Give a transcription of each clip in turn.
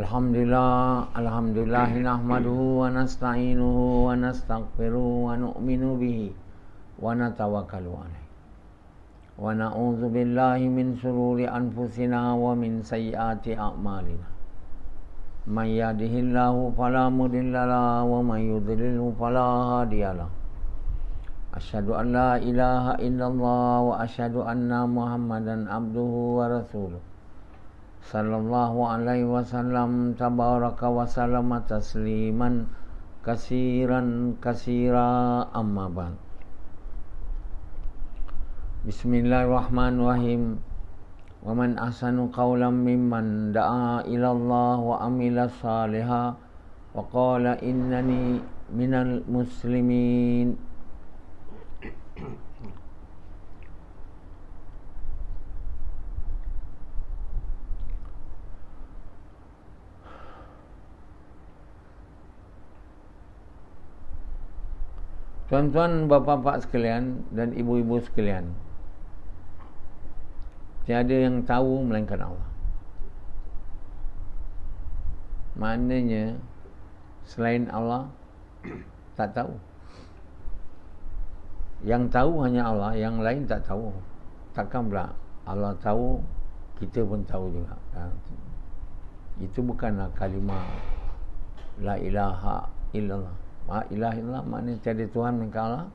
Alhamdulillah nahmaduhu wa nasta'inuhu wa nastaghfiruhu wa nu'minu bihi wa natawakkalu alaihi. Wa na'udzu billahi min shururi anfusina wa min sayyiati a'malina. May yahdihillahu fala mudilla lahu wa may yudlilhu fala hadiya lahu. Asyhadu an la ilaha illallah wa asyhadu anna Muhammadan abduhu wa rasuluh. Sallallahu alaihi wasallam tabaraka wa sallama tasliman kasiran kasira amma ba'd. Bismillahirrahmanirrahim. Wa man ahsanu qawlan mimman da'a ila Allah wa amila salihan wa qala innani minal muslimin. Tuan-tuan, bapa-bapa sekalian dan ibu-ibu sekalian, tiada yang tahu melainkan Allah. Maknanya selain Allah tak tahu. Yang tahu hanya Allah, yang lain tak tahu. Takkan pula Allah tahu, kita pun tahu juga. Itu bukanlah kalimah la ilaha illallah. La ilaha illallah maknanya tiada Tuhan melainkan Allah.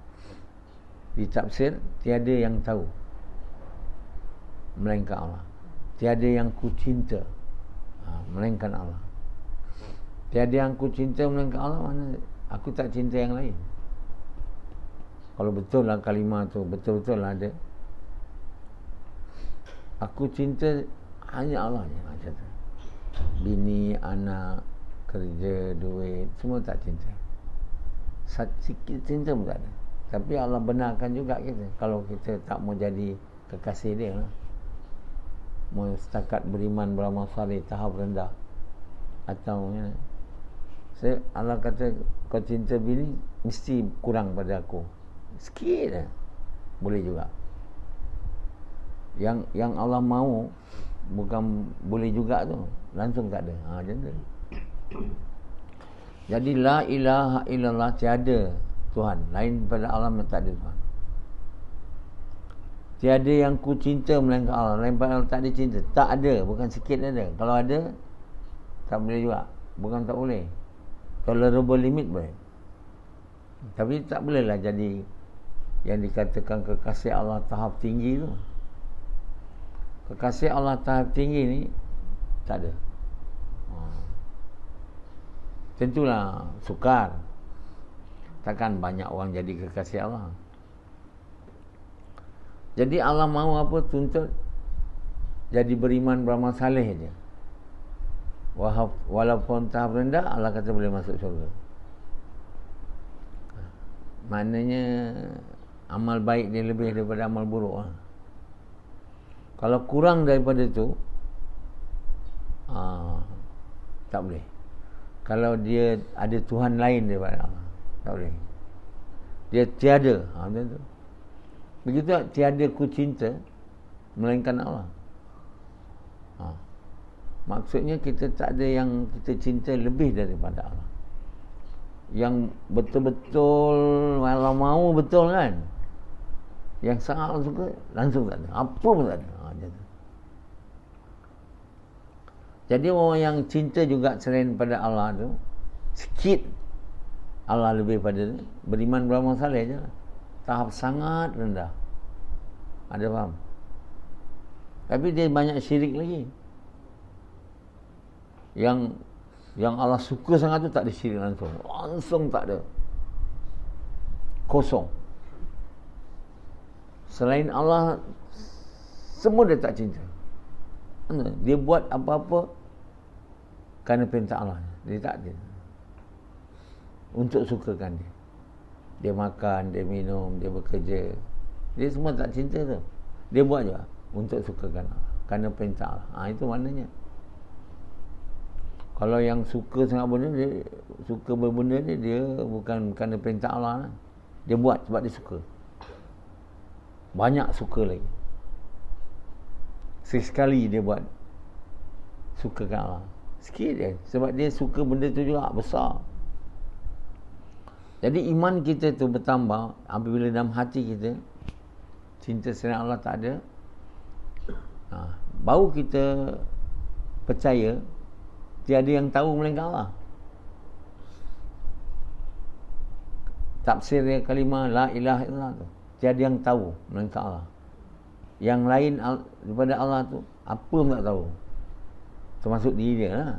Ditafsir, tiada yang tahu melainkan Allah. Tiada yang ku cinta melainkan Allah. Tiada yang ku cinta melainkan Allah maknanya aku tak cinta yang lain. Kalau betul lah kalimah tu, betul-betul lah ada. Aku cinta hanya Allah je macam tu. Bini, anak, kerja, duit, semua tak cinta. Sikit cinta pun tak ada. Tapi Allah benarkan juga kita kalau kita tak mau jadi kekasih dia lah. Mau setakat beriman, beramal saleh, tahap rendah. Atau Allah kata kau cinta bini mesti kurang pada aku sikit lah. Boleh juga. Yang Allah mahu bukan boleh juga tu, langsung tak ada. Macam tu. Jadi la ilaha illallah, tiada Tuhan lain daripada Allah, tak ada Tuhan. Tiada yang ku cinta melainkan Allah, lain daripada Allah tak ada cinta. Tak ada, bukan sikit ada. Kalau ada tak boleh juga. Bukan tak boleh, tolerable limit boleh. Tapi tak bolehlah jadi yang dikatakan kekasih Allah tahap tinggi tu. Kekasih Allah tahap tinggi ni tak ada. Tentulah sukar. Takkan banyak orang jadi kekasih Allah. Jadi Allah mahu apa? Tuntut jadi beriman, beramal saleh aja. Walaupun tahap rendah, Allah kata boleh masuk syurga. Maknanya amal baik dia lebih daripada amal buruk. Kalau kurang daripada itu, tak boleh. Kalau dia ada Tuhan lain daripada Allah, tak boleh. Dia tiada. Betul. Begitu tiada ku cinta melainkan Allah. Maksudnya kita tak ada yang kita cinta lebih daripada Allah. Yang betul-betul kalau mahu betul kan, yang sangat suka langsung tak ada. Apa pun tak ada. Jadi orang yang cinta juga selain pada Allah tu, sikit Allah lebih pada beriman, beramal saleh je lah. Tahap sangat rendah. Ada faham? Tapi dia banyak syirik lagi. Yang Allah suka sangat tu tak ada syirik langsung. Langsung tak ada. Kosong. Selain Allah, semua dia tak cinta. Dia buat apa-apa kerana perintah Allah. Dia tak ada untuk sukakan dia. Dia makan, dia minum, dia bekerja, dia semua tak cinta tu. Dia buat je untuk sukakan Allah, kerana perintah Allah. Itu maknanya. Kalau yang suka sangat benda, dia suka berbenda ni, dia bukan kerana perintah Allah lah. Dia buat sebab dia suka. Banyak suka lagi. Sekali dia buat sukakan Allah, Sikit je. Sebab dia suka benda tu juga besar. Jadi iman kita tu bertambah apabila dalam hati kita cinta selain Allah tak ada. Baru kita percaya tiada yang tahu melainkan Allah. Tafsir dia kalimah la ilaha illallah tu, tiada yang tahu melainkan Allah. Yang lain daripada Allah tu apa pun tak tahu, termasuk diri dia lah.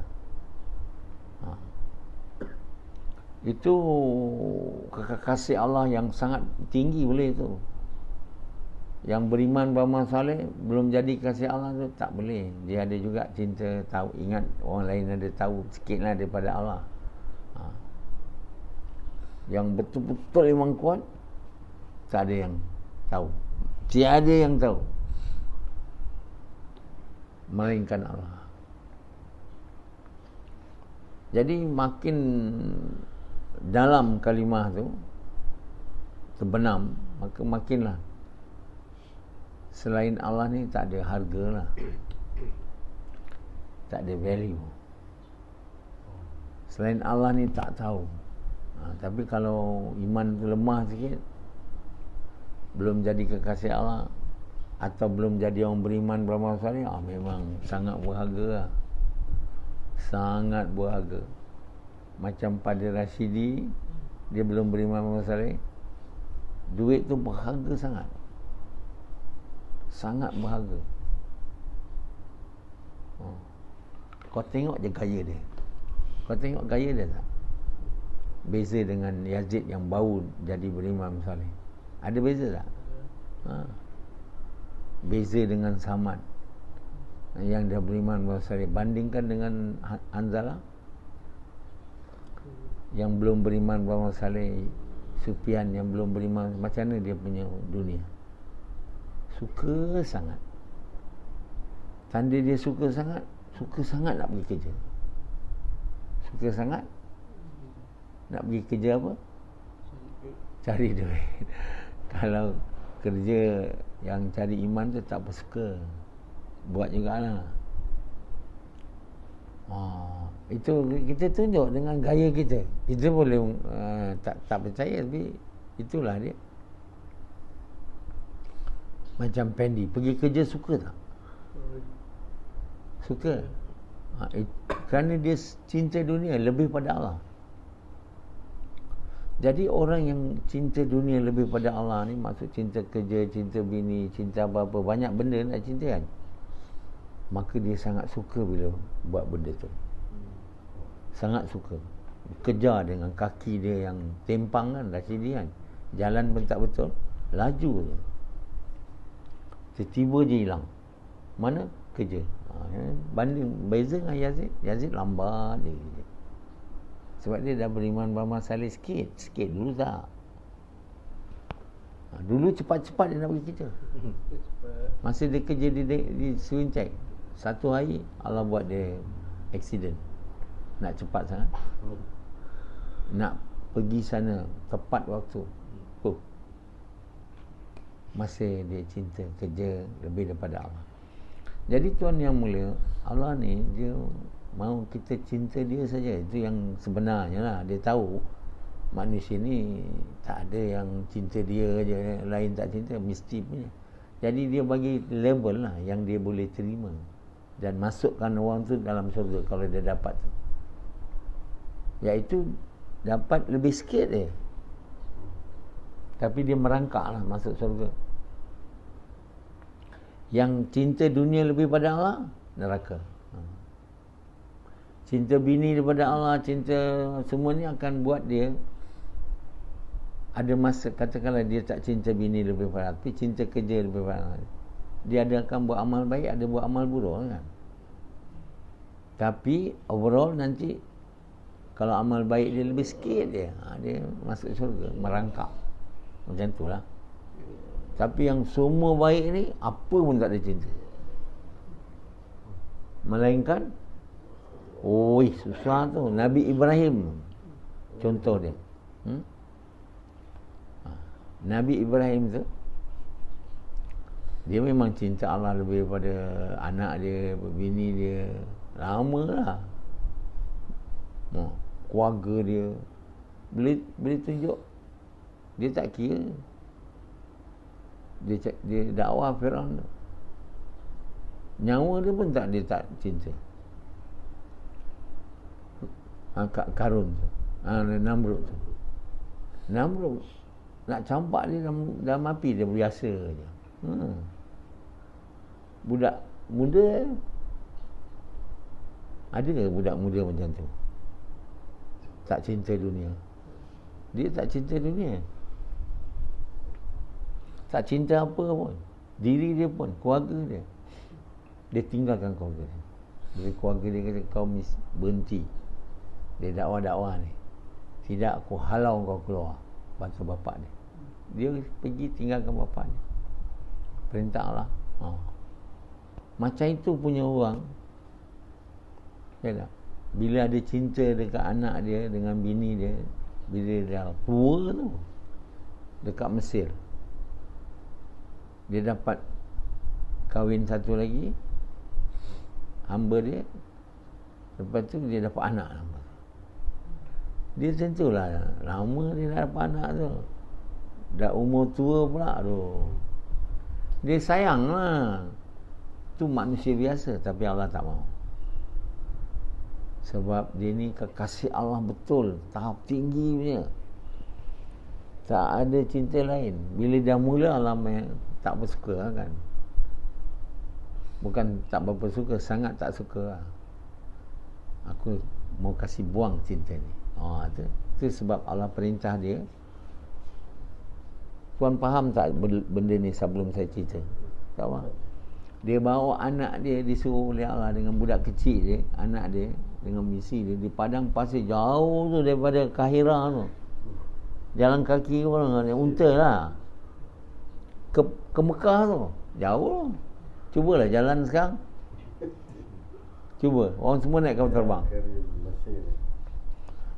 Itu kasih Allah yang sangat tinggi boleh tu. Yang beriman beramal soleh belum jadi kasih Allah tu tak boleh. Dia ada juga cinta tahu, ingat orang lain ada tahu sikitlah daripada Allah. Yang betul-betul memang kuat tak ada yang tahu. Tiada yang tahu melainkan Allah. Jadi makin dalam kalimah tu terbenam, maka makinlah selain Allah ni tak ada harga lah, tak ada value. Selain Allah ni tak tahu. Tapi kalau iman tu lemah sikit, belum jadi kekasih Allah atau belum jadi orang beriman beramal soleh, memang sangat berharga lah. Sangat berharga. Macam pada Rashidi, dia belum beriman beramal soleh, duit tu berharga sangat. Sangat berharga. Kau tengok je gaya dia. Kau tengok gaya dia tak? Beza dengan Yazid yang baru jadi beriman soleh. Ada beza tak? Beza dengan Samad yang dah beriman soleh. Bandingkan dengan Hanzalah yang belum beriman beramal soleh, Sufyan yang belum beriman. Macam mana dia punya dunia? Suka sangat. Tanda dia suka sangat nak pergi kerja. Suka sangat nak pergi kerja apa? Cari duit. Kalau kerja yang cari iman tu tak bersuka, buat jugalah. Itu kita tunjuk dengan gaya kita. Kita boleh tak percaya, tapi itulah dia. Macam Pendi pergi kerja suka tak? Suka. Kerana dia cinta dunia lebih pada Allah. Jadi orang yang cinta dunia lebih pada Allah ni, maksud cinta kerja, cinta bini, cinta apa-apa, banyak benda nak cinta kan, maka dia sangat suka bila buat benda tu. Sangat suka. Kejar dengan kaki dia yang tempang kan, Rashidi kan, jalan pun tak betul, laju je, tiba-tiba je hilang. Mana? Kerja. Banding beza dengan Yazid lambat dia kerja. Sebab dia dah beriman beramal soleh sikit dulu tak. Dulu cepat-cepat dia nak pergi kerja. Masa dia kerja di Suincai, satu hari Allah buat dia accident. Nak cepat sangat, nak pergi sana tepat waktu. Masih dia cinta kerja lebih daripada Allah. Jadi tuan yang mulia, Allah ni dia mahu kita cinta dia saja. Itu yang sebenarnya lah. Dia tahu manusia ni tak ada yang cinta dia aja, lain tak cinta, mesti punya. Jadi dia bagi level lah yang dia boleh terima dan masukkan orang tu dalam syurga kalau dia dapat tu. Iaitu dapat lebih sikit dia, tapi dia merangkak lah masuk syurga. Yang cinta dunia lebih pada Allah, neraka. Cinta bini daripada Allah, cinta semua ni akan buat dia ada masa, katakanlah dia tak cinta bini lebih pada Allah, tapi cinta kerja lebih pada Allah, dia akan buat amal baik, ada buat amal buruk kan. Tapi overall nanti kalau amal baik dia lebih sikit dia masuk syurga, merangkak. Macam tu lah. Tapi yang semua baik ni apa pun tak ada cinta, melainkan susah tu. Nabi Ibrahim contoh dia. Nabi Ibrahim tu dia memang cinta Allah lebih daripada anak dia, bini dia. Lama lah. Keluarga dia boleh tunjuk. Dia tak kira. Dia dakwah Firaun tu. Nyawa dia pun dia tak cinta. Karun tu, Namrud tu. Namrud nak campak dia dalam api, dia biasa je. Budak muda, ada ke budak muda macam tu? Tak cinta dunia. Dia tak cinta dunia. Tak cinta apa pun. Diri dia pun, keluarga dia. Dia tinggalkan keluarga dia. Jadi keluarga dia kata, kau berhenti. Dia dakwah-dakwah ni. Tidak, aku halau kau keluar. Bantu bapak dia. Dia pergi tinggalkan bapak dia. Perintah Allah. Macam itu punya orang. Ya tak? Bila ada cinta dekat anak dia dengan bini dia, bila dia tua tu, dekat Mesir, dia dapat kahwin satu lagi, hamba dia. Lepas tu dia dapat anak. Dia tentulah lama dia dah dapat anak tu. Dah umur tua pula tu. Dia sayang lah. Tu manusia biasa, tapi Allah tak mahu. Sebab dia ni kekasih Allah betul, tahap tinggi punya. Tak ada cinta lain. Bila dah mula Allah tak bersuka kan. Bukan tak berapa suka, sangat tak suka lah. Aku mau kasih buang cinta ni. Itu sebab Allah perintah dia. Tuan faham tak benda ni sebelum saya cerita? Tak faham? Dia bawa anak dia, disuruh oleh Allah dengan budak kecil dia, anak dia dengan misi dia di padang pasir jauh tu daripada Kahira tu. Jalan kaki orang unta lah. Ke Mekah tu. Jauh. Cubalah jalan sekarang. Cuba. Orang semua naik kapal terbang.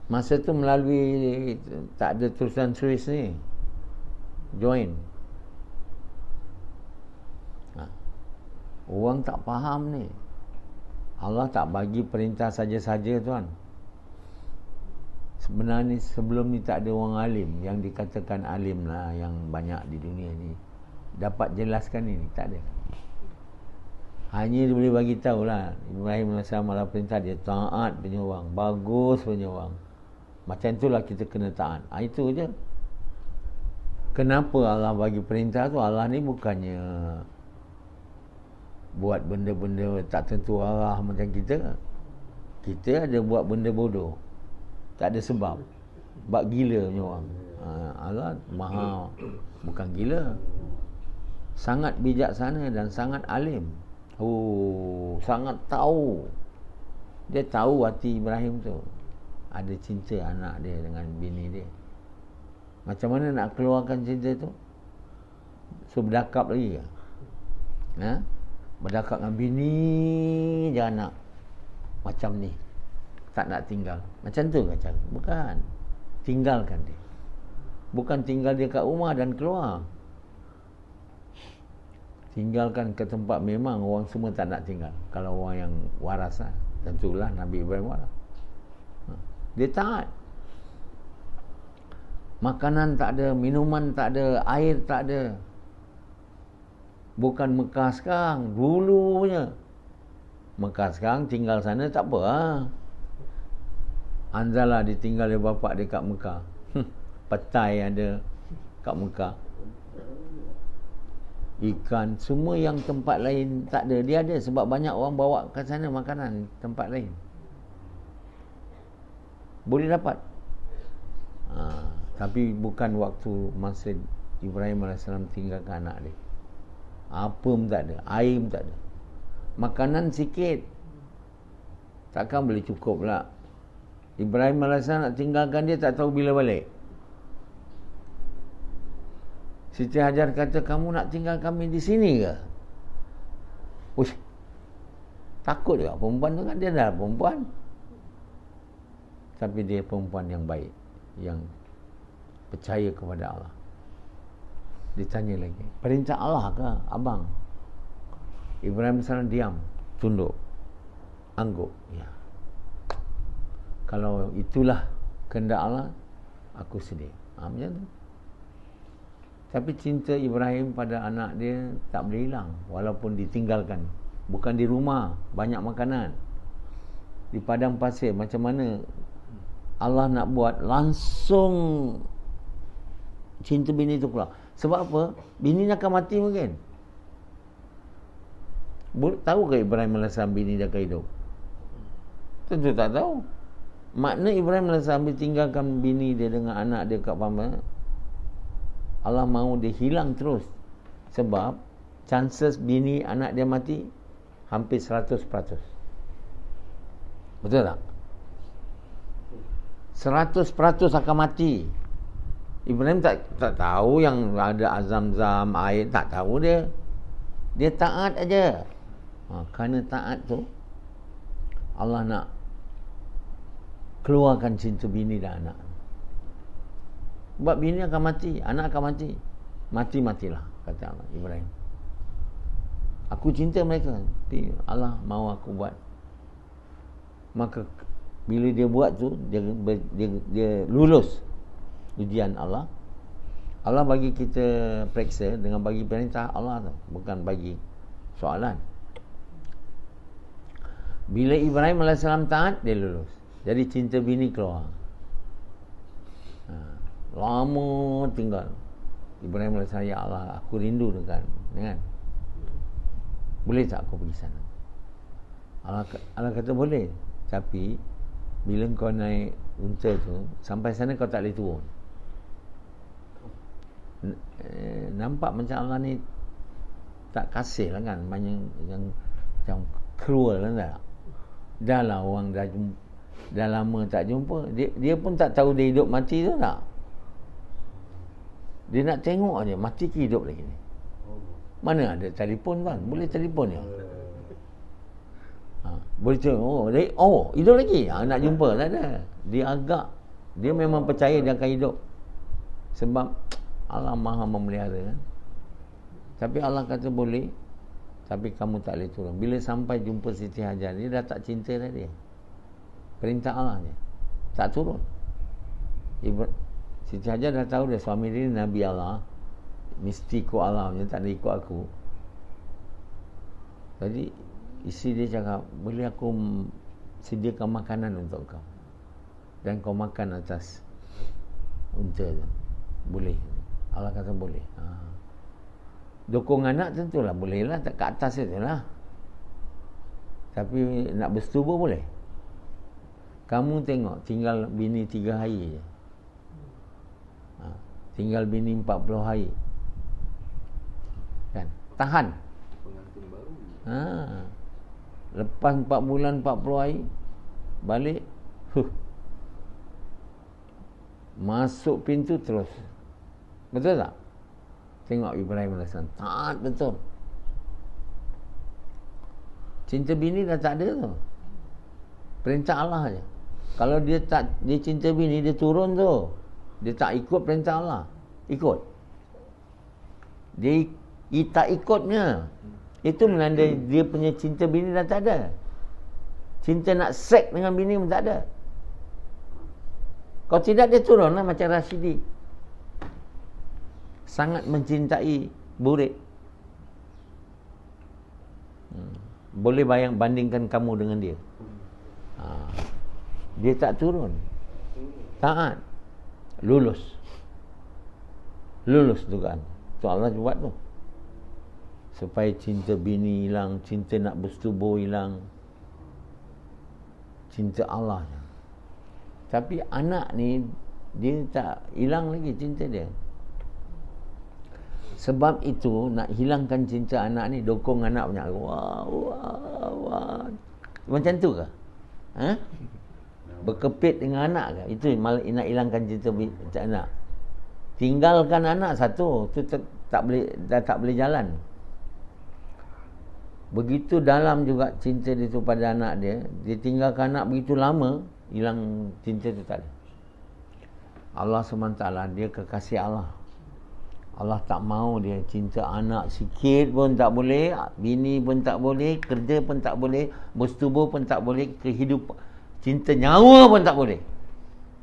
Masa tu melalui, tak ada terusan Suez ni. Join. Orang tak faham ni. Allah tak bagi perintah saja-saja tuan. Sebenarnya sebelum ni tak ada orang alim yang dikatakan alim lah, yang banyak di dunia ni dapat jelaskan ini. Tak ada. Hanya dia boleh bagi tahu lah, Ibrahim AS malah perintah dia taat punya orang, bagus punya orang. Macam itulah kita kena taat. Itu je. Kenapa Allah bagi perintah tu? Allah ni bukannya buat benda-benda tak tentu arah macam kita. Kita ada buat benda bodoh, tak ada sebab. Bak gila punya orang. Allah maha, bukan gila, sangat bijaksana dan sangat alim. Sangat tahu. Dia tahu hati Ibrahim tu. Ada cinta anak dia dengan bini dia. Macam mana nak keluarkan cinta tu? So berdakap lagi ke? Berdakap dengan bini je anak. Macam ni. Tak nak tinggal. Macam tu ke cara? Bukan. Tinggalkan dia. Bukan tinggal dia kat rumah dan keluar. Tinggalkan ke tempat memang orang semua tak nak tinggal. Kalau orang yang waras lah. Tentulah Nabi Ibrahim waras. Dia taat. Makanan tak ada, minuman tak ada, air tak ada. Bukan Mekah sekarang, dulu punya. Mekah sekarang tinggal sana tak apa lah. Anzalah ditinggal oleh bapak dia kat Mekah. Petai ada kat Mekah. Ikan, semua yang tempat lain tak ada. Dia ada sebab banyak orang bawa ke sana makanan tempat lain. Boleh dapat. Tapi bukan waktu masa Ibrahim AS tinggalkan anak dia. Apa pun tak ada, air pun tak ada. Makanan sikit, takkan boleh cukup pula. Ibrahim AS nak tinggalkan dia, tak tahu bila balik. Siti Hajar kata, kamu nak tinggal kami di sini ke? Uish, takut juga perempuan tu kan, dia dah perempuan. Tapi dia perempuan yang baik, yang percaya kepada Allah. Ditanya lagi, perintah Allah ke abang? Ibrahim AS diam, tunduk, angguk. Ya. Kalau itulah kehendak Allah, aku sedia. Macam tu. Tapi cinta Ibrahim pada anak dia tak boleh hilang walaupun ditinggalkan. Bukan di rumah, banyak makanan. Di padang pasir, macam mana Allah nak buat, langsung cinta bini tu keluar. Sebab apa? Bini nak akan mati mungkin. Tahu ke Ibrahim AS bini dia akan hidup? Tentu tak tahu. Makna Ibrahim AS tinggalkan bini dia dengan anak dia kat Pama, Allah mahu dia hilang terus. Sebab chances bini anak dia mati hampir 100%. Betul tak? 100% akan mati. Ibrahim tak tahu yang ada azam-zam, air, tak tahu dia. Dia taat aja. Kerana taat tu, Allah nak keluarkan cinta bini dan anak. Sebab bini akan mati, anak akan mati. Mati-matilah, kata Allah, Ibrahim. Aku cinta mereka, tapi Allah mahu aku buat. Maka bila dia buat tu, dia lulus ujian Allah. Allah bagi kita periksa dengan bagi perintah Allah tu, bukan bagi soalan. Bila Ibrahim AS taat, dia lulus. Jadi cinta bini keluar. Lama tinggal Ibrahim AS, ya Allah, aku rindu dengan. Boleh tak aku pergi sana? Allah kata boleh. Tapi bila kau naik unta tu, sampai sana kau tak boleh turun. Nampak macam Allah ni tak kasih lah kan, banyak yang macam cruel lah tak? Dah lah orang dah lama tak jumpa, dia pun tak tahu dia hidup mati tu tak. Dia nak tengok aja mati ke hidup lagi ni. Mana ada telefon kan, boleh telefon ya. Boleh tengok, hidup lagi. Nak jumpa tak ada. Dia memang percaya dia akan hidup. Sebab Allah Maha memelihara kan. Tapi Allah kata boleh, tapi kamu tak boleh turun. Bila sampai jumpa Siti Hajar, dia dah tak cinta dah dia. Perintah Allah je, tak turun. Siti Hajar dah tahu dia suami dia Nabi Allah, mesti ikut Allah, dia tak ada ikut aku. Jadi isteri dia cakap, boleh aku sediakan makanan untuk kau dan kau makan atas unta tu? Boleh. Allah kata boleh. Dukung anak tentulah boleh lah, tak kat atas je lah. Tapi nak bersetubuh boleh. Kamu tengok, tinggal bini 3 hari je. Tinggal bini 40 hari. Kan? Tahan. Pengantin baru. Lepas 4 bulan 40 hari balik, masuk pintu terus. Betul tak? Tengok Ibrahim AS taat betul. Cinta bini dah tak ada tu. Perintah Allah je. Kalau dia cinta bini, dia turun tu. Dia tak ikut perintah Allah. Ikut. Dia tak ikutnya. Itu menandai dia punya cinta bini dah tak ada. Cinta nak seks dengan bini pun tak ada. Kalau tidak, dia turun lah macam Rashidi. Sangat mencintai Burik. Boleh bandingkan kamu dengan dia. Dia tak turun. Taat. Lulus dugaan. Tu Allah buat tu. Supaya cinta bini hilang, cinta nak bersetubuh hilang. Cinta Allah. Tapi anak ni, dia tak hilang lagi cinta dia. Sebab itu nak hilangkan cinta anak ni, dokong anak punya. Wah. Macam tu ke? Berkepit dengan anak ke? Itu nak hilangkan cinta anak. Tinggalkan anak satu, tu tak boleh jalan. Begitu dalam juga cinta dia tu pada anak dia. Dia tinggalkan anak begitu lama, hilang cinta tu tak ada. Allah SWT, dia kekasih Allah. Allah tak mau dia cinta anak sikit pun tak boleh, bini pun tak boleh, kerja pun tak boleh, bersetubuh pun tak boleh, kehidupan Cinta nyawa pun tak boleh.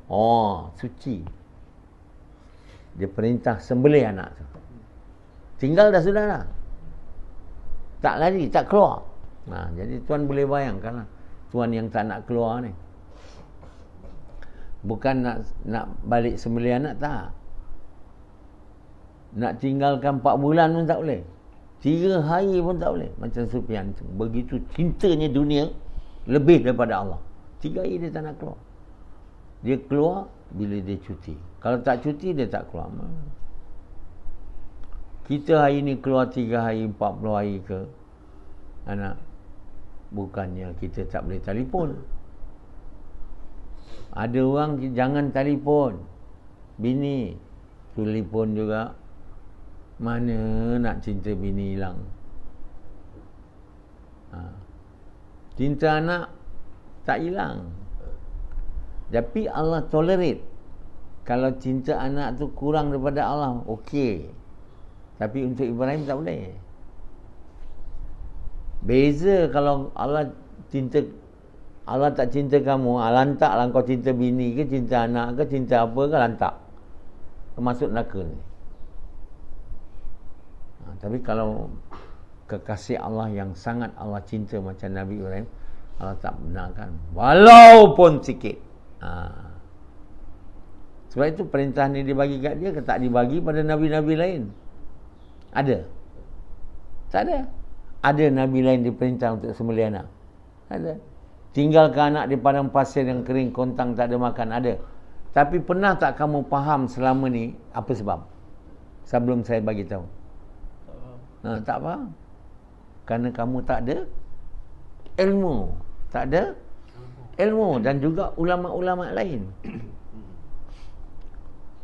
Oh, suci. Dia perintah sembelih anak tu. Tinggal dah sudah dah. Tak lari, tak keluar. Jadi tuan boleh bayangkan lah. Tuan yang tak nak keluar ni. Bukan nak balik sembelih anak, tak. Nak tinggalkan 4 bulan pun tak boleh. 3 hari pun tak boleh. Macam Sufyan tu. Begitu cintanya dunia lebih daripada Allah. 3 hari dia tak nak keluar. Dia keluar bila dia cuti. Kalau tak cuti, dia tak keluar. Kita hari ni keluar 3 hari, 40 hari ke anak. Bukannya kita tak boleh telefon. Ada orang jangan telefon. Bini telefon juga. Mana nak cinta bini hilang. Cinta anak tak hilang. Tapi Allah tolerate. Kalau cinta anak tu kurang daripada Allah, okey. Tapi untuk Ibrahim tak boleh. Beza kalau Allah tak cinta kamu, lantaklah kau cinta bini ke, cinta anak ke, cinta apa ke, lantak. Termasuk neraka ni. Tapi kalau kekasih Allah yang sangat Allah cinta macam Nabi Ibrahim, Allah tak benarkan. Walaupun sikit. Sebab itu perintah ni dibagi kat dia ke tak dibagi pada Nabi-Nabi lain? Ada? Tak ada. Ada Nabi lain diperintah untuk sembelih anak? Ada. Tinggalkan anak di padang pasir yang kering, kontang, tak ada makan? Ada. Tapi pernah tak kamu faham selama ni apa sebab? Sebelum saya bagi tahu. Tak faham. Kerana kamu tak ada ilmu. Tak ada ilmu. Dan juga ulama-ulama lain.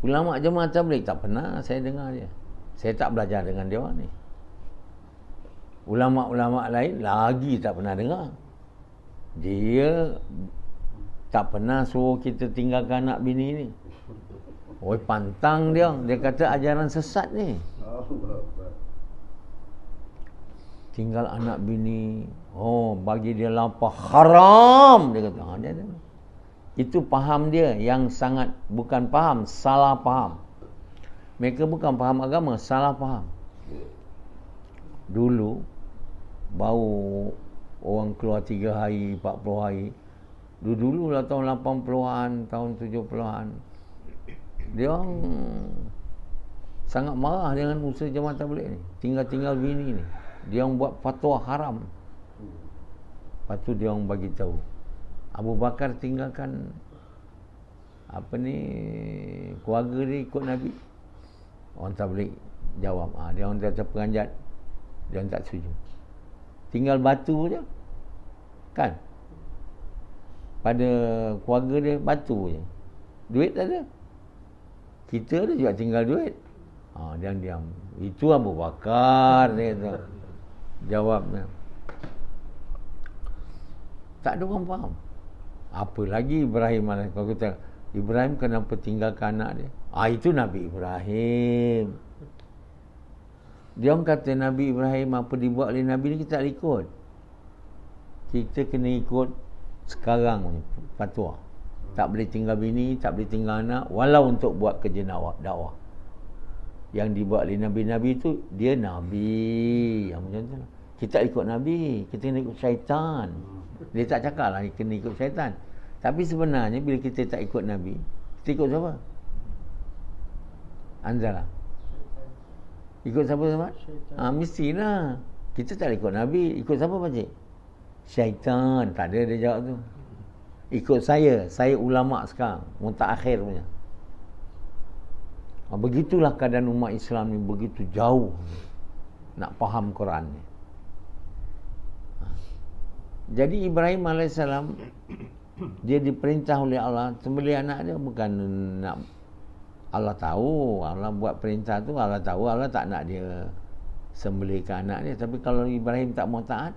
Ulama Jemaah Tabligh tak pernah saya dengar dia. Saya tak belajar dengan dia orang ni. Ulama-ulama lain lagi tak pernah dengar. Dia tak pernah suruh kita tinggalkan anak bini ni. Oi, pantang dia. Dia kata ajaran sesat ni. Tinggal anak bini, bagi dia lapar, haram, dia kata. Itu faham dia yang sangat, bukan faham, salah faham. Mereka bukan faham agama, salah faham. Dulu baru orang keluar 3 hari, 40 hari. Dulu lah tahun 80-an, tahun 70-an. Dia orang sangat marah dengan usaha Jemaah Tabligh ni. Tinggal-tinggal bini ni. Dia orang buat fatwa haram. Lepas tu dia orang bagi tahu, Abu Bakar tinggalkan keluarga dia ikut Nabi. Orang Tabligh jawab, dia orang kata peranjat, dia orang tak setuju. Tinggal batu je. Kan? Pada keluarga dia batu je. Duit tak ada. Kita ada juga tinggal duit. Dia diam. Itu Abu Bakar dia kata. Jawabnya. Tak ada orang faham. Apa lagi Ibrahim AS? Kalau kita Ibrahim kenapa tinggalkan anak dia? Itu Nabi Ibrahim. Dia orang kata Nabi Ibrahim apa dibuat oleh Nabi ni kita tak ikut. Kita kena ikut sekarang fatwa. Tak boleh tinggal bini, tak boleh tinggal anak, walau untuk buat kerja dakwah. Yang dibuat oleh Nabi-Nabi itu, dia Nabi. Yang macam tu. Kita ikut Nabi, kita kena ikut syaitan. Dia tak cakap lah kena ikut syaitan. Tapi sebenarnya bila kita tak ikut Nabi, kita ikut siapa? Anzala. Ikut siapa sama? Mestilah. Kita tak ikut Nabi, ikut siapa pakcik? Syaitan. Tak ada dia jawab tu. Ikut saya ulama sekarang, mutakhir punya. Begitulah keadaan umat Islam ni, begitu jauh nak faham Quran ni. Jadi Ibrahim AS, dia diperintah oleh Allah sembelih anak dia, bukan nak Allah tahu, Allah buat perintah tu, Allah tahu, Allah tak nak dia sembelihkan anak dia. Tapi kalau Ibrahim tak mau taat,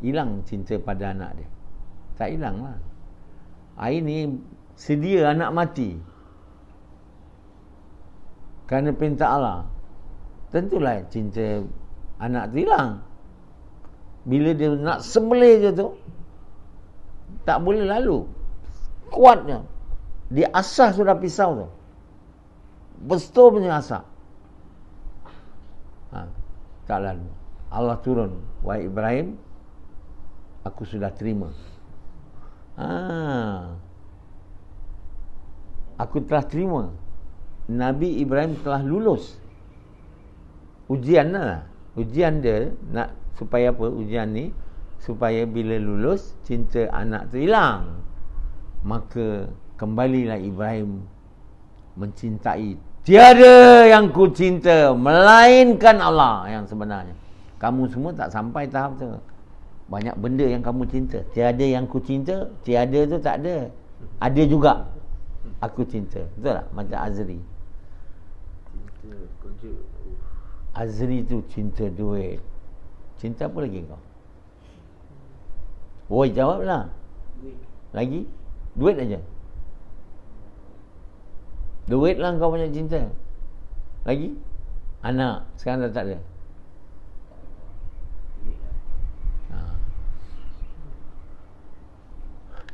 hilang cinta pada anak dia. Tak hilang lah. Hari ni sedia anak mati kerana perintah Allah. Tentulah cinta anak tu hilang. Bila dia nak sembelih je tu, Tak boleh lalu. Kuatnya. Di asah sudah pisau tu. Betul punya asah. Tak lalu. Allah turun. Wahai Ibrahim, aku sudah terima. Aku telah terima. Nabi Ibrahim telah lulus. Ujian lah. Ujian dia nak supaya apa? Ujian ni supaya bila lulus cinta anak tu hilang. Maka kembalilah Ibrahim mencintai. Tiada yang ku cinta melainkan Allah yang sebenarnya. Kamu semua tak sampai tahap tu. Banyak benda yang kamu cinta. Tiada yang ku cinta. Tiada tu tak ada. Ada juga. Aku cinta. Betul tak? Macam Azri. Cinta kerja. Azri tu cinta duit. Cinta apa lagi kau? Oi, jawablah. Lagi? Duit aja. Duit lah kau banyak cinta. Lagi? Anak. Sekarang dah tak ada.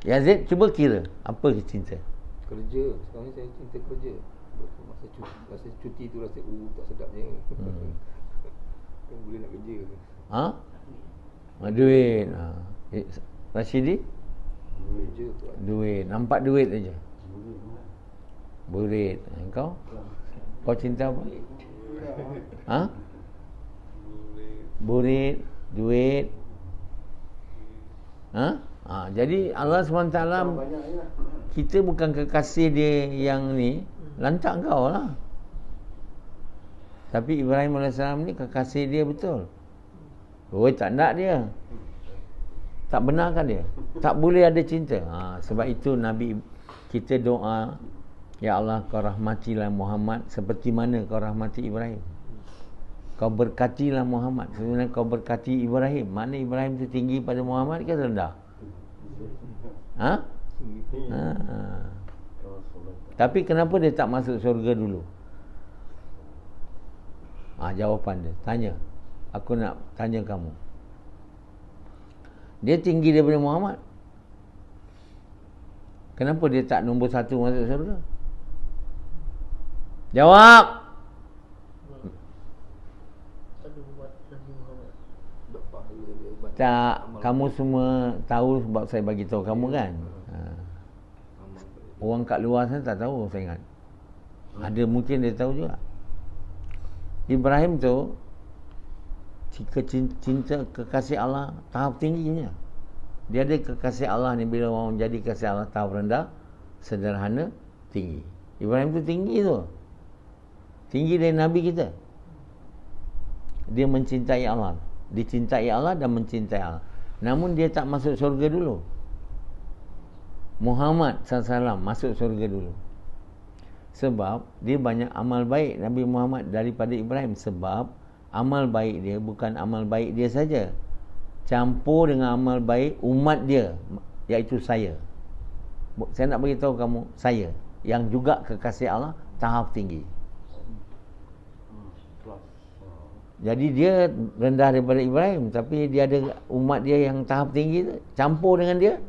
Yazid, cuba kira. Apa cinta? Kerja. Sekarang ni saya cinta kerja. Masa cuti tu rasa tak sedapnya. Kan boleh nak kerja. Duit. Rashidi? Kerja tu. Duit. Nampak duit aja. Burit. Kau? Kau cinta apa? Burit, duit. Jadi Allah SWT, kita bukan kekasih dia yang ni, lantak kau lah. Tapi Ibrahim AS ni kekasih dia betul. Tak nak dia. Tak benarkan dia. Tak boleh ada cinta. Sebab itu Nabi kita doa, ya Allah, kau rahmatilah Muhammad seperti mana kau rahmati Ibrahim. Kau berkatilah Muhammad sebenarnya kau berkati Ibrahim. Mana Ibrahim tu tinggi pada Muhammad ke rendah? Tapi kenapa dia tak masuk syurga dulu? Jawapan dia. Tanya. Aku nak tanya kamu. Dia tinggi daripada Muhammad. Kenapa dia tak nombor 1 masuk syurga? Jawab. Tak, kamu semua tahu sebab saya bagi tahu kamu kan. Orang kat luar sana tak tahu, saya ingat. Ada mungkin dia tahu juga. Ibrahim tu cinta kekasih Allah tahap tingginya. Dia ada kekasih Allah ni, bila orang menjadi kekasih Allah tahap rendah, sederhana, tinggi. Ibrahim tu tinggi tu. Tinggi dari Nabi kita. Dia mencintai Allah. Dicintai Allah dan mencintai Allah. Namun dia tak masuk syurga dulu. Muhammad SAW masuk syurga dulu. Sebab dia banyak amal baik Nabi Muhammad daripada Ibrahim. Sebab amal baik dia bukan amal baik dia saja, campur dengan amal baik umat dia, iaitu saya. Saya nak beritahu kamu, saya yang juga kekasih Allah tahap tinggi. Jadi dia rendah daripada Ibrahim, tapi dia ada umat dia yang tahap tinggi tu, campur dengan dia.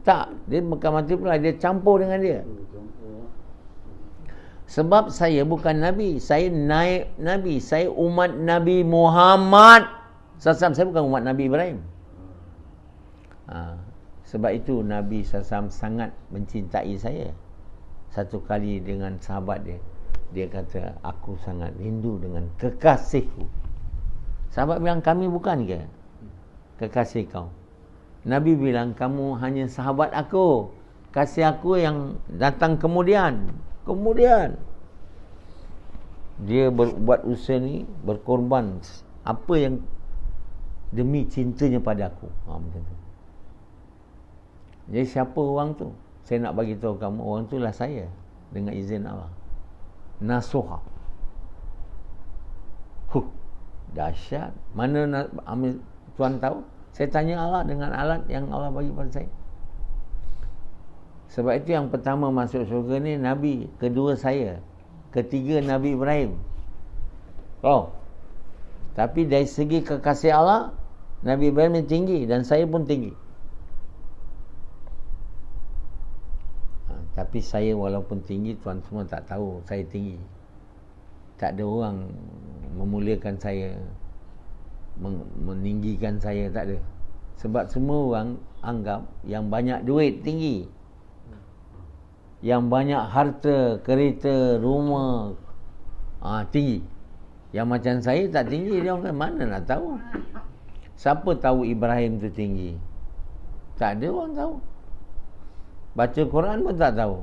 Tak, dia bukan mati pula, dia campur dengan dia. Sebab saya bukan Nabi, saya naib Nabi, saya umat Nabi Muhammad SAW. Saya bukan umat Nabi Ibrahim. Sebab itu Nabi SAW sangat mencintai saya. Satu kali dengan sahabat dia, dia kata, aku sangat rindu dengan kekasihku. Sahabat bilang, kami bukan ke kekasih kau? Nabi bilang, kamu hanya sahabat aku. Kasih aku yang datang kemudian. Dia buat usaha ni, berkorban apa yang demi cintanya pada aku. Macam tu. Jadi siapa orang tu? Saya nak bagi tahu kamu, orang tu lah saya, dengan izin Allah. Nasuha. Dahsyat. Mana tuan tahu? Saya tanya Allah dengan alat yang Allah bagi pada saya. Sebab itu yang pertama masuk syurga ni Nabi, kedua saya, ketiga Nabi Ibrahim. Tapi dari segi kekasih Allah, Nabi Ibrahim ni tinggi dan saya pun tinggi. Tapi saya walaupun tinggi, tuan semua tak tahu saya tinggi. Tak ada orang memuliakan saya, meninggikan saya, tak ada. Sebab semua orang anggap yang banyak duit tinggi, yang banyak harta, kereta, rumah tinggi. Yang macam saya tak tinggi, dia orang mana nak tahu. Siapa tahu Ibrahim tu tinggi? Tak ada orang tahu. Baca Quran pun tak tahu.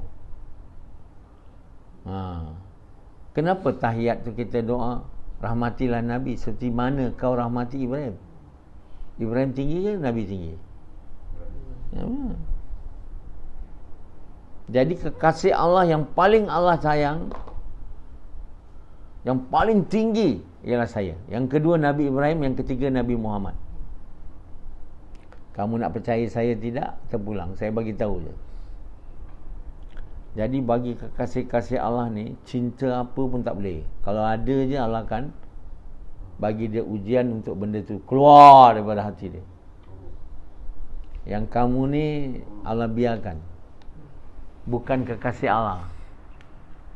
Kenapa tahiyat tu kita doa, rahmatilah Nabi seperti mana kau rahmati Ibrahim? Ibrahim tinggi ke Nabi tinggi? Jadi kekasih Allah yang paling Allah sayang, yang paling tinggi ialah saya. Yang kedua Nabi Ibrahim, yang ketiga Nabi Muhammad. Kamu nak percaya saya tidak? Terpulang, saya bagi tahu je. Jadi bagi kekasih-kasih Allah ni, cinta apa pun tak boleh. Kalau ada je Allah akan bagi dia ujian untuk benda tu keluar daripada hati dia. Yang kamu ni Allah biarkan. Bukan kekasih Allah.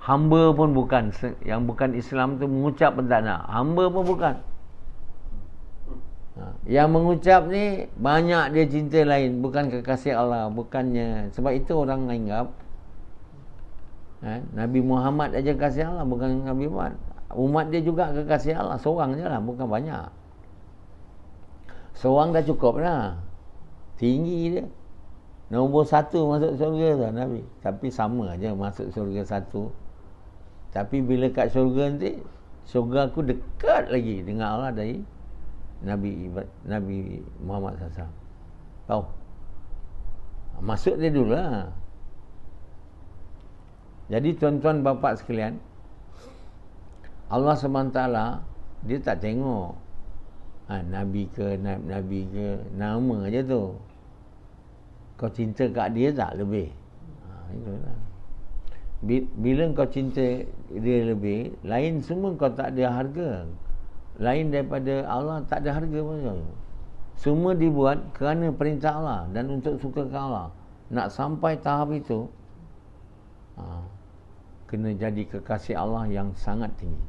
Hamba pun bukan. Yang bukan Islam tu mengucap pun tak nak. Hamba pun bukan. Yang mengucap ni banyak dia cinta lain, bukan kekasih Allah. Bukannya. Sebab itu orang anggap Nabi Muhammad aja kasih Allah, bukan Nabi Muhammad. Umat dia juga kekasih Allah. Seorang je lah, bukan banyak. Seorang dah cukup lah. Tinggi dia. Nombor 1 masuk syurga tu Nabi. Tapi sama aja masuk syurga 1. Tapi bila kat syurga nanti, syurga aku dekat lagi dengan Allah dari Nabi Muhammad SAW. Tahu? Masuk dia dulu lah. Jadi tuan-tuan bapa sekalian, Allah SWT dia tak tengok Nabi ke nama aja tu. Kau cinta kat dia tak lebih. Itulah. Bila kau cinta dia lebih, lain semua kau tak ada harga. Lain daripada Allah tak ada harga pun. Semua dibuat kerana perintah Allah dan untuk sukakan Allah. Nak sampai tahap itu, kena jadi kekasih Allah yang sangat tinggi.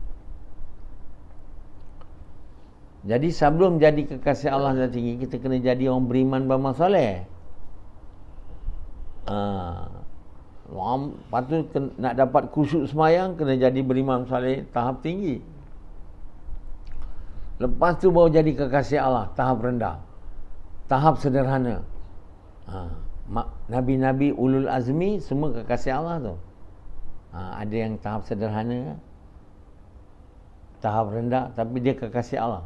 Jadi sebelum jadi kekasih Allah yang tinggi, kita kena jadi orang beriman beramal soleh. Lepas tu nak dapat khusyuk semayang, kena jadi beriman soleh tahap tinggi. Lepas tu baru jadi kekasih Allah tahap rendah, tahap sederhana. Nabi-nabi ulul azmi semua kekasih Allah tu. Ada yang tahap sederhana, tahap rendah, tapi dia kekasih Allah.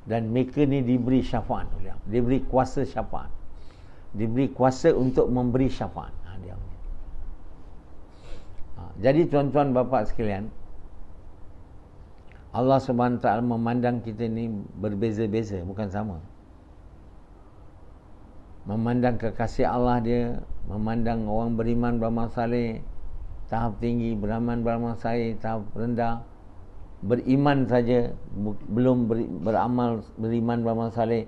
Dan mereka ni diberi syafaat, diberi kuasa syafaat, diberi kuasa untuk memberi syafaat. Jadi tuan-tuan bapa sekalian, Allah SWT memandang kita ni berbeza-beza, bukan sama. Memandang kekasih Allah dia, memandang orang beriman beramal saleh tahap tinggi, beramal saleh tahap rendah. Beriman saja belum beramal, beriman beramal saleh.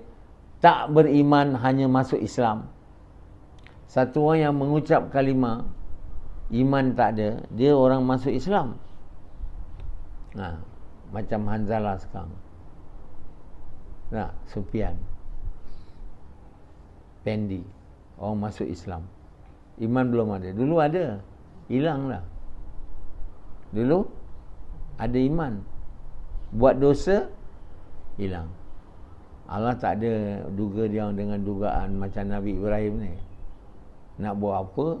Tak beriman hanya masuk Islam. Satu orang yang mengucap kalimah iman tak ada, dia orang masuk Islam. Macam Hanzalah sekarang. Sufyan, Pendi, orang masuk Islam. Iman belum ada. Dulu ada, hilang lah. Dulu ada iman, buat dosa, hilang. Allah tak ada duga dia dengan dugaan macam Nabi Ibrahim ni. Nak buat apa,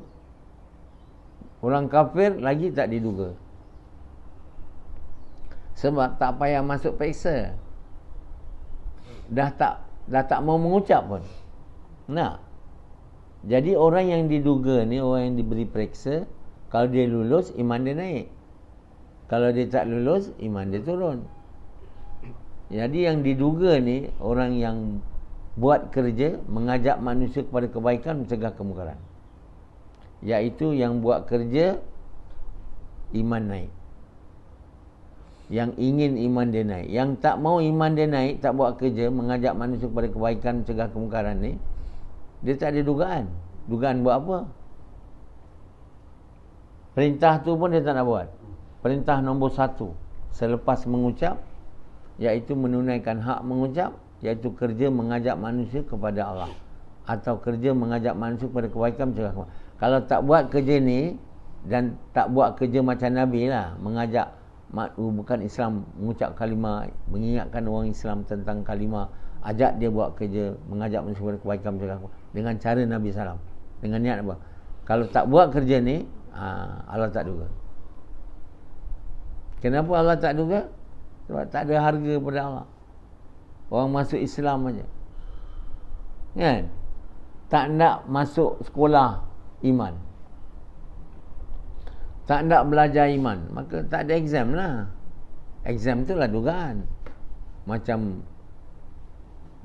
orang kafir lagi tak diduga. Sebab tak payah masuk periksa, dah tak mau mengucap pun. Jadi orang yang diduga ni, orang yang diberi periksa, kalau dia lulus, iman dia naik. Kalau dia tak lulus, iman dia turun. Jadi yang diduga ni, orang yang buat kerja, mengajak manusia kepada kebaikan, mencegah kemungkaran. Iaitu yang buat kerja, iman naik. yang ingin iman dia naik. Yang tak mau iman dia naik, tak buat kerja mengajak manusia kepada kebaikan, cegah kemungkaran ni, dia tak ada dugaan. Dugaan buat apa? Perintah tu pun dia tak nak buat. Perintah nombor 1 selepas mengucap, iaitu menunaikan hak mengucap, iaitu kerja mengajak manusia kepada Allah, atau kerja mengajak manusia kepada kebaikan, cegah kemungkaran. Kalau tak buat kerja ni dan tak buat kerja macam Nabi lah, mengajak bukan Islam, mengucap kalimah, mengingatkan orang Islam tentang kalimah, ajak dia buat kerja mengajak manusia kepada kebaikan, cegah kemungkaran, dengan cara Nabi SAW, dengan niat apa? Kalau tak buat kerja ni, Allah tak duga. Kenapa Allah tak duga? Sebab tak ada harga pada Allah. Orang masuk Islam aja, kan? Tak nak masuk sekolah iman, tak nak belajar iman, maka tak ada exam lah. Exam tu lah dugaan. Macam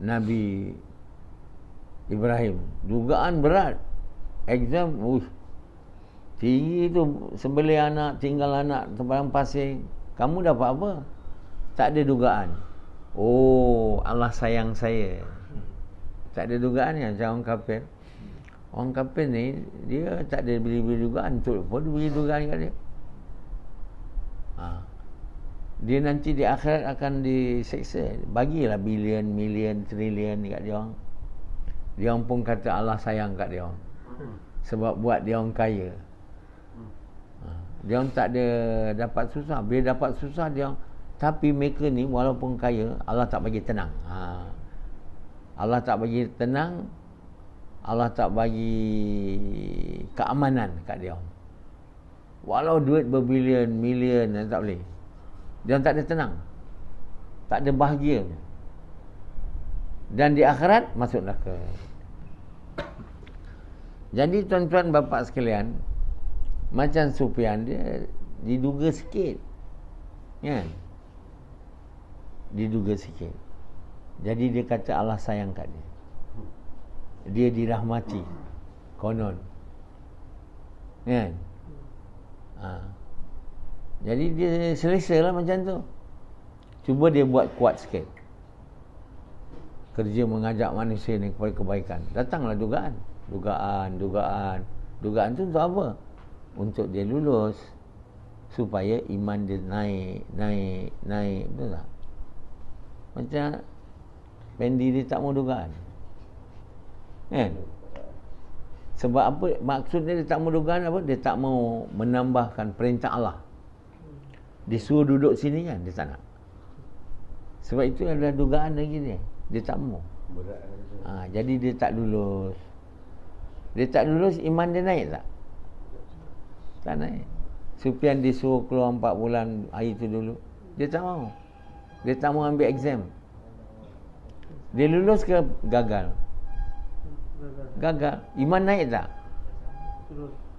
Nabi Ibrahim, dugaan berat. Exam, tinggi tu, sembelih anak, tinggal anak tempayan pasir. Kamu dapat apa? Tak ada dugaan. Oh, Allah sayang saya. Tak ada dugaan ya, macam orang kafir. Orang kafir ni, dia tak ada beri dugaan. Untuk apa dia beri dugaan kat dia? Dia nanti di akhirat akan diseksa. Bagilah bilion, milion, trilion kat dia orang. Dia orang pun kata Allah sayang kat dia orang, sebab buat dia orang kaya. Dia orang tak ada dapat susah. Bila dapat susah dia orang, tapi mereka ni walaupun kaya, Allah tak bagi tenang. Allah tak bagi tenang, Allah tak bagi keamanan kat dia orang. Walau duit berbilion, milion, tak boleh. Dia orang tak ada tenang, tak ada bahagia. Dan di akhirat masuk neraka. Jadi tuan-tuan bapa sekalian, macam Sufyan, dia diduga sikit, kan? Diduga sikit. Jadi dia kata Allah sayang kat dia, dia dirahmati, konon, kan? Jadi dia selesa lah macam tu. Cuba dia buat kuat sikit, kerja mengajak manusia ni kepada kebaikan. Datanglah dugaan. Dugaan tu untuk apa? Untuk dia lulus, supaya iman dia naik. Betul tak? Macam Pendi dia tak mau dugaan, kan? Sebab apa? Maksudnya dia tak mau dugaan apa? Dia tak mau menambahkan perintah Allah. Disuruh duduk sini kan, dia tak nak. Sebab itu adalah dugaan lagi dia. Dia tak mau. Jadi dia tak lulus. Dia tak lulus, iman dia naik tak? Tak naik. Sufyan disuruh keluar 4 bulan hari tu dulu, dia tak mau. Dia tak mau ambil exam. Dia lulus ke gagal? Gagal. Iman naik tak?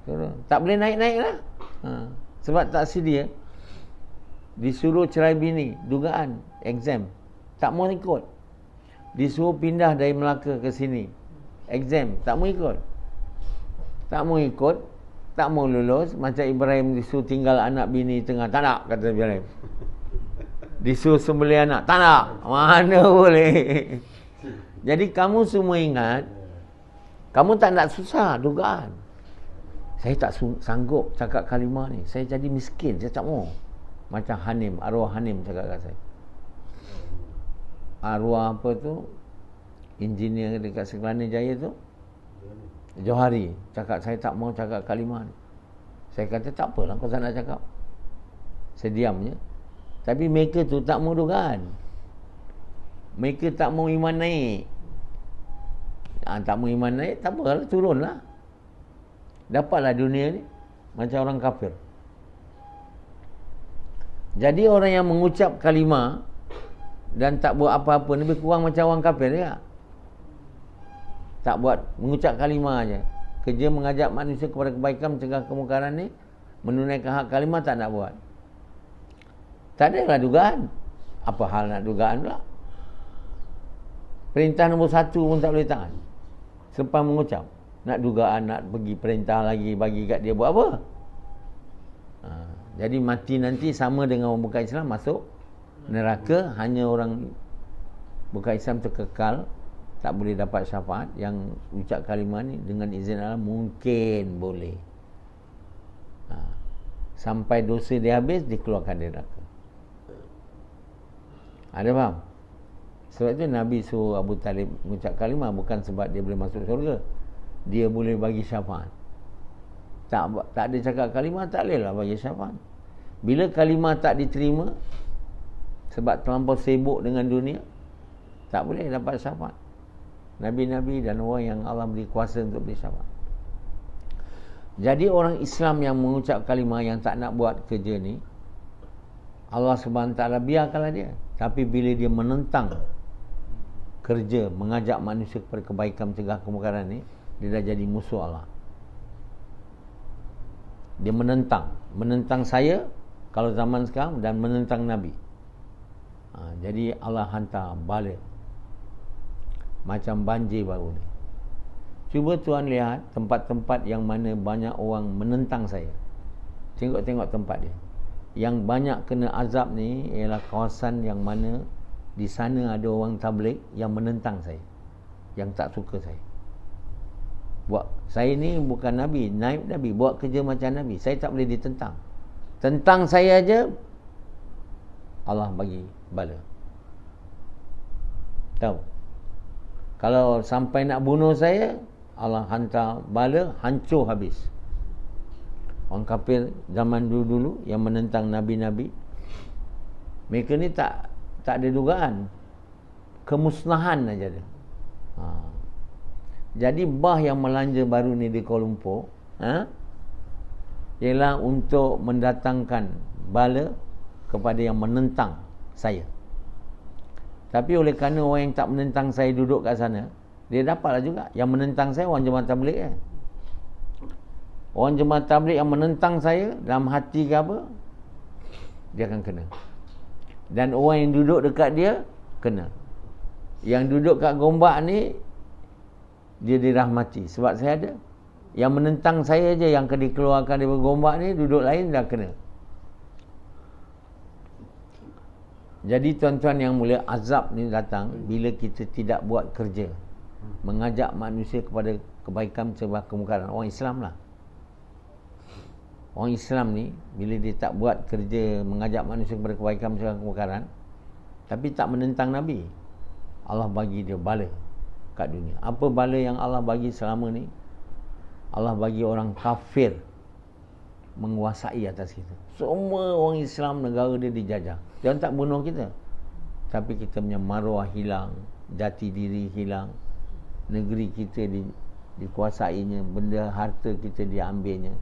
Turun. Tak boleh naik-naik lah. Sebab tak sedia. Disuruh cerai bini, dugaan, exam, tak mau ikut. Disuruh pindah dari Melaka ke sini, exam, tak mau ikut. Tak mau ikut, tak mau lulus. Macam Ibrahim disuruh tinggal anak bini tengah, tak nak, kata Ibrahim. Disuruh sembelih anak, tak nak, mana boleh. Jadi kamu semua ingat, kamu tak nak susah, dugaan. Saya tak sanggup cakap kalimah ni, saya jadi miskin, saya tak mau. Macam Hanim, arwah Hanim cakap kat saya. Arwah apa tu, engineer dekat Sekelana Jaya tu, Johari, cakap saya tak mau cakap kalimah ni. Saya kata tak apalah kau tak nak cakap, saya diam je. Tapi mereka tu tak mau dugaan. Mereka tak mau iman naik. Tak mau iman naik, tak apalah, turunlah. Dapatlah dunia ni macam orang kafir. Jadi orang yang mengucap kalimah dan tak buat apa-apa, lebih kurang macam orang kafir juga. Tak buat, mengucap kalimah aja. Kerja mengajak manusia kepada kebaikan, mencegah kemungkaran ni, menunaikan hak kalimah, tak nak buat. Tak adalah dugaan. Apa hal nak dugaan pula? Perintah nombor 1 pun tak boleh tahan. Selepas mengucap, nak dugaan, nak pergi perintah lagi, bagi kat dia buat apa? Jadi mati nanti sama dengan orang bukan Islam masuk neraka. Hanya orang bukan Islam terkekal, tak boleh dapat syafaat. Yang ucap kalimah ni dengan izin Allah mungkin boleh. Sampai dosa dia habis, dikeluarkan dari neraka. Ada faham? Sebab itu Nabi suruh Abu Talib mengucap kalimah bukan sebab dia boleh masuk syurga. Dia boleh bagi syafaat. Tak ada cakap kalimah, tak boleh lah bagi syafaat. Bila kalimah tak diterima sebab terlampau sibuk dengan dunia, tak boleh dapat syafaat. Nabi-nabi dan orang yang Allah beri kuasa untuk beri syafaat. Jadi orang Islam yang mengucap kalimah, yang tak nak buat kerja ni, Allah SWT biarkanlah dia. Tapi bila dia menentang kerja, mengajak manusia kepada kebaikan, mencegah kemungkaran ni, dia dah jadi musuh Allah. Dia menentang saya kalau zaman sekarang, dan menentang Nabi. Jadi Allah hantar bala macam banjir baru ni. Cuba tuan lihat tempat-tempat yang mana banyak orang menentang saya. Tengok-tengok tempat dia. Yang banyak kena azab ni ialah kawasan yang mana di sana ada orang tabligh yang menentang saya, yang tak suka saya. Saya ni bukan Nabi, naib Nabi, buat kerja macam Nabi. Saya tak boleh ditentang. Tentang saya aja, Allah bagi bala. Tahu? Kalau sampai nak bunuh saya, Allah hantar bala, hancur habis. Orang kafir zaman dulu-dulu yang menentang Nabi-Nabi, mereka ni tak ada dugaan, kemusnahan aja dia. Jadi bah yang melanja baru ni di Kuala Lumpur, ialah untuk mendatangkan bala kepada yang menentang saya. Tapi oleh kerana orang yang tak menentang saya duduk kat sana, dia dapatlah juga. Yang menentang saya orang jemaah tabligh kan. Orang jemaah tabligh yang menentang saya dalam hati ke apa, dia akan kena. Dan orang yang duduk dekat dia kena. Yang duduk kat Gombak ni, dia dirahmati sebab saya ada. Yang menentang saya je yang akan dikeluarkan dari Gombak ni, duduk lain dah kena. Jadi tuan-tuan yang mulia, azab ni datang bila kita tidak buat kerja, mengajak manusia kepada kebaikan, mencegah kemungkaran. Orang Islam lah. Orang Islam ni bila dia tak buat kerja mengajak manusia kepada kebaikan, mencegah kemungkaran, tapi tak menentang Nabi, Allah bagi dia bala kat dunia. Apa bala yang Allah bagi selama ni? Allah bagi orang kafir menguasai atas kita. Semua orang Islam, negara dia dijajah. Dia tak bunuh kita, tapi kita punya maruah hilang, jati diri hilang, negeri kita dikuasainya, benda harta kita diambilnya.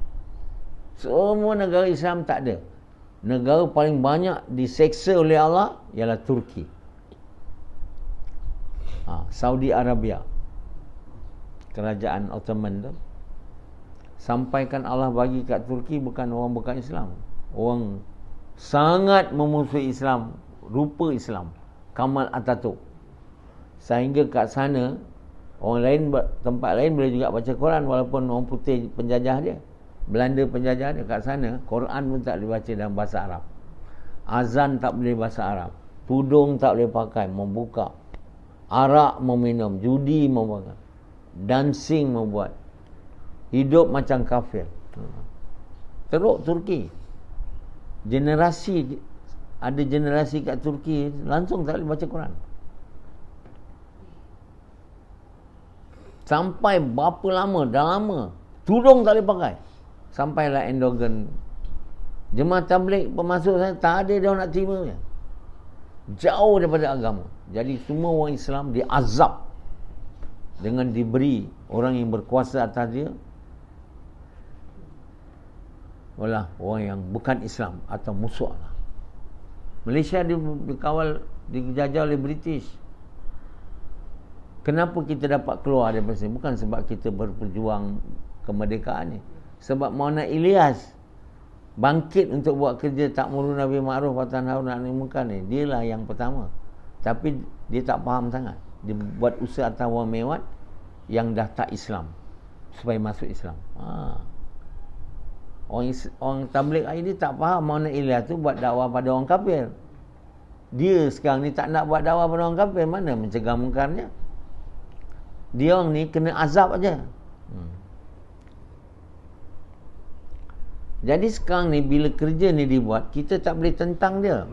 Semua negara Islam tak ada. Negara paling banyak diseksa oleh Allah ialah Turki, Saudi Arabia, kerajaan Ottoman tu. Sampaikan Allah bagi kat Turki bukan orang bukan Islam, orang sangat memusuhi Islam, rupa Islam, Kamal Atatürk. Sehingga kat sana orang lain, tempat lain boleh juga baca Quran walaupun orang putih penjajah dia, Belanda penjajah dia. Kat sana Quran pun tak boleh baca dalam bahasa Arab, azan tak boleh bahasa Arab, tudung tak boleh pakai, membuka, arak meminum, judi membuat, dancing membuat, hidup macam kafir. Teruk Turki. Ada generasi kat Turki langsung tak boleh baca Quran. Sampai berapa lama, dah lama, tudung tak boleh pakai. Sampailah Erdogan, jemaah tabligh pemasuk sana, tak ada dia nak terima dia. Jauh daripada agama. Jadi semua orang Islam diazab dengan diberi orang yang berkuasa atas dia oleh orang yang bukan Islam atau musuh Allah. Malaysia dikawal, dijajah oleh British. Kenapa kita dapat keluar daripada sini? Bukan sebab kita berperjuang kemerdekaan ni. Sebab Maulana Ilyas bangkit untuk buat kerja ta'murun bil ma'ruf wa tanhauna 'anil munkar ni. Dialah yang pertama. Tapi dia tak faham sangat. Dia buat usaha atas orang mewat yang dah tak Islam supaya masuk Islam. Orang tabligh hari ni tak faham mana Ilyas tu buat dakwah pada orang kafir. Dia sekarang ni tak nak buat dakwah pada orang kafir, mana mencegah mungkarnya. Dia orang ni kena azab aja. Jadi sekarang ni bila kerja ni dibuat, kita tak boleh tentang dia.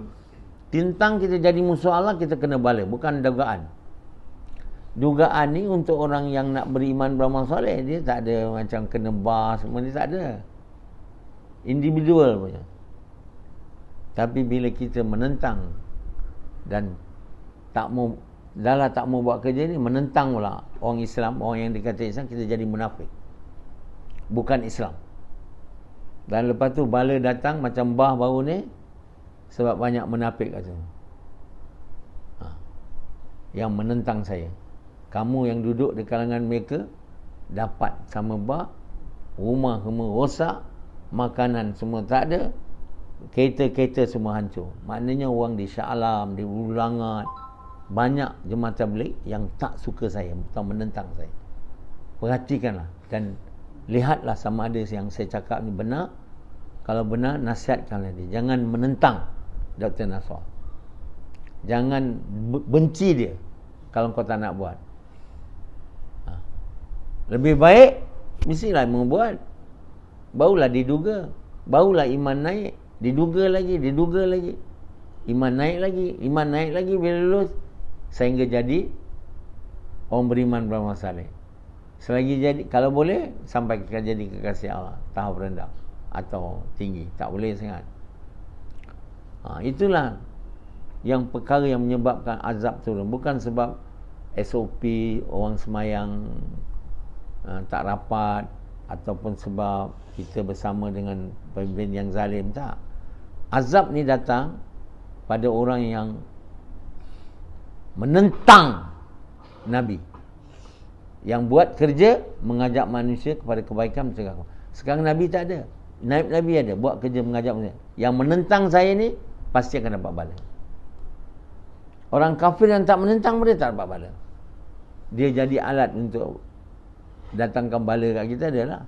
Tentang kita jadi musuh Allah, kita kena bala, bukan dugaan. Dugaan ni untuk orang yang nak beriman beramal soleh, dia tak ada macam kena bar semua, dia tak ada. Individual punya. Tapi bila kita menentang dan tak mau buat kerja ni, menentang pula orang Islam, orang yang dikata Islam, kita jadi munafik, bukan Islam. Dan lepas tu bala datang macam bah baru ni, sebab banyak munafik kat situ. Yang menentang saya. Kamu yang duduk di kalangan mereka dapat sama bah, rumah semua rosak, makanan semua tak ada, kereta-kereta semua hancur. Maknanya orang di Shah Alam, di Ulangat, banyak jemaah tabligh yang tak suka saya atau menentang saya. Perhatikanlah dan lihatlah sama ada yang saya cakap ni benar. Kalau benar, nasihatkanlah dia. Jangan menentang Dr. Nasrah. Jangan benci dia kalau kau tak nak buat. Lebih baik mestilah membuat. Barulah diduga, barulah iman naik. Diduga lagi. Iman naik lagi bila lulus, sehingga jadi orang beriman beramal saleh. Selagi jadi, kalau boleh sampai jadi kekasih Allah, tahap rendah atau tinggi, tak boleh sangat. Itulah yang perkara yang menyebabkan azab turun, bukan sebab SOP orang semayang tak rapat, ataupun sebab kita bersama dengan pemimpin yang zalim. Tak. Azab ni datang pada orang yang menentang Nabi, yang buat kerja mengajak manusia kepada kebaikan, mencegah. Sekarang Nabi tak ada. Nabi ada buat kerja mengajak manusia. Yang menentang saya ni pasti akan dapat bala. Orang kafir yang tak menentang pun dia tak dapat bala. Dia jadi alat untuk datangkan bala kat kita, adalah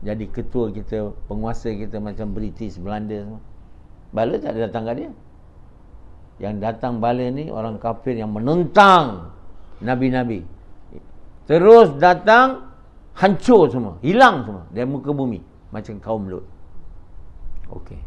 jadi ketua kita, penguasa kita macam British, Belanda semua. Bala tak ada datang kat dia. Yang datang bala ni orang kafir yang menentang Nabi-Nabi. Terus datang, hancur semua, hilang semua dari muka bumi, macam kaum Lut. Okey.